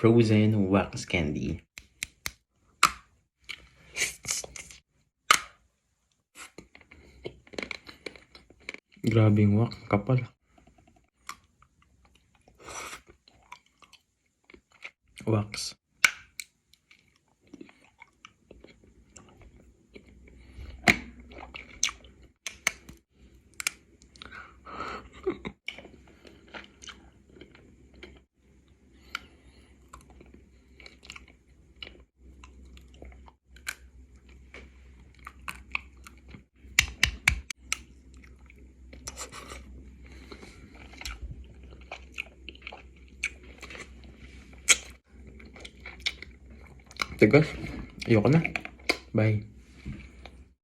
frozen wax candy. Grabe yung wax, kapal. Wax. Tigas. Ayoko na. Bye.